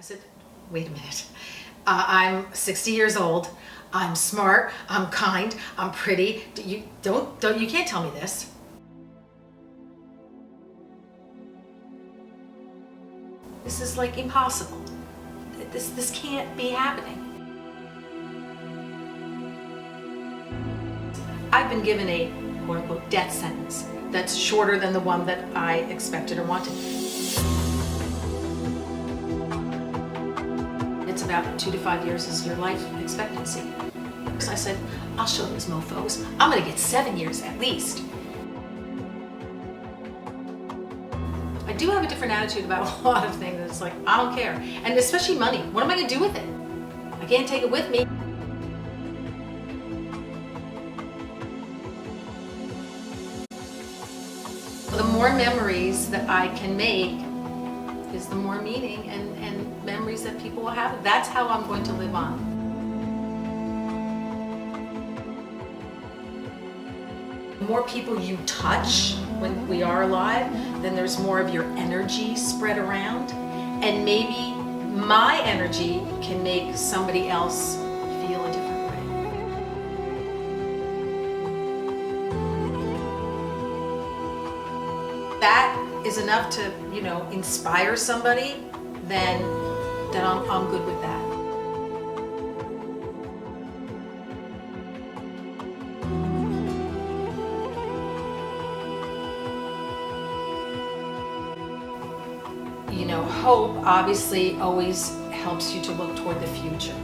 said, wait a minute. I'm 60 years old. I'm smart. I'm kind. I'm pretty. You can't tell me this. This is like impossible. This can't be happening. I've been given a quote unquote death sentence that's shorter than the one that I expected or wanted. It's about 2 to 5 years is your life expectancy. So I said, I'll show those mofos. I'm gonna get 7 years at least. I do have a different attitude about a lot of things. It's like, I don't care. And especially money. What am I gonna do with it? I can't take it with me. The more memories that I can make is the more meaning and memories that people will have. That's how I'm going to live on. The more people you touch when we are alive, then there's more of your energy spread around. And maybe my energy can make somebody else feel a different way. That is enough to, inspire somebody, then I'm good with that. Hope obviously always helps you to look toward the future.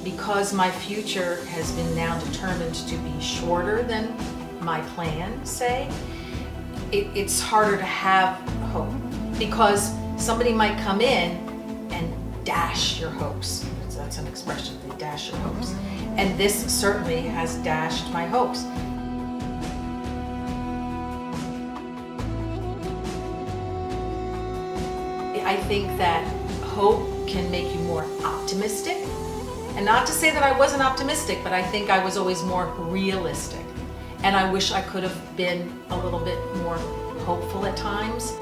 Because my future has been now determined to be shorter than my plan, say, it's harder to have hope. Because somebody might come in and dash your hopes. That's an expression, they dash your hopes. And this certainly has dashed my hopes. I think that hope can make you more optimistic. And not to say that I wasn't optimistic, but I think I was always more realistic. And I wish I could have been a little bit more hopeful at times.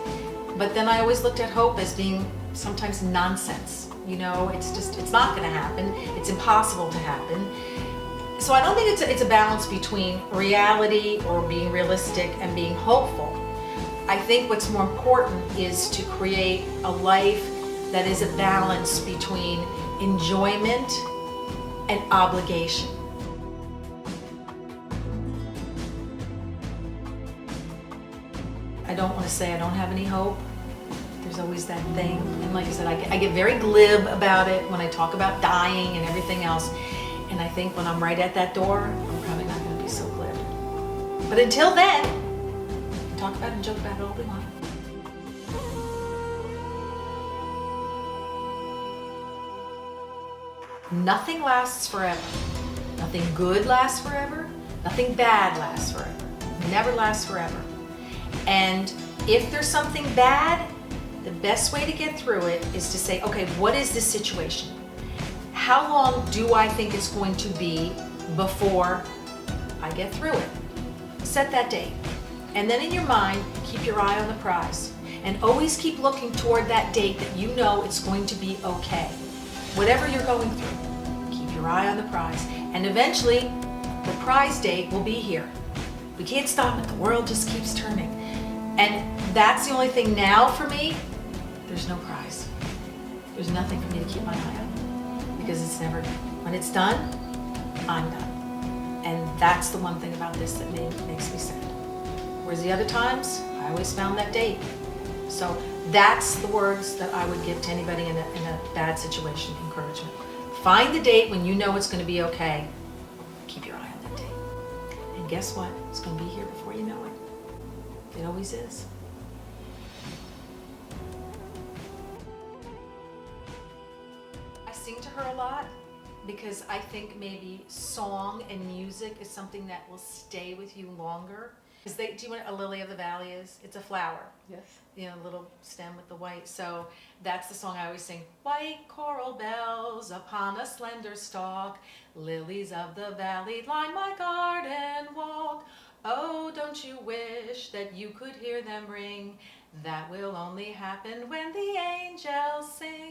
But then I always looked at hope as being sometimes nonsense. It's not gonna happen. It's impossible to happen. So I don't think it's a balance between reality or being realistic and being hopeful. I think what's more important is to create a life that is a balance between enjoyment and obligation. I don't want to say I don't have any hope. There's always that thing. And like I said, I get very glib about it when I talk about dying and everything else. And I think when I'm right at that door, I'm probably not going to be so glib. But until then, talk about it and joke about it all we want. Nothing lasts forever. Nothing good lasts forever. Nothing bad lasts forever. Never lasts forever. And if there's something bad, the best way to get through it is to say, okay, what is this situation? How long do I think it's going to be before I get through it? Set that date. And then in your mind, keep your eye on the prize. And always keep looking toward that date that you know it's going to be okay. Whatever you're going through, keep your eye on the prize. And eventually, the prize date will be here. We can't stop it. The world just keeps turning. And that's the only thing now for me. There's no prize. There's nothing for me to keep my eye on. Because it's never done. When it's done, I'm done. And that's the one thing about this that makes me sad. Whereas the other times, I always found that date. So that's the words that I would give to anybody in a bad situation, encouragement. Find the date when you know it's going to be okay. Keep your eye on that date. And guess what? It's going to be here before you know it. It always is. I sing to her a lot because I think maybe song and music is something that will stay with you longer. Do you know what a lily of the valley is? It's a flower. Yes. Little stem with the white. So that's the song I always sing. White coral bells upon a slender stalk, lilies of the valley line my garden walk. Oh, don't you wish that you could hear them ring? That will only happen when the angels sing.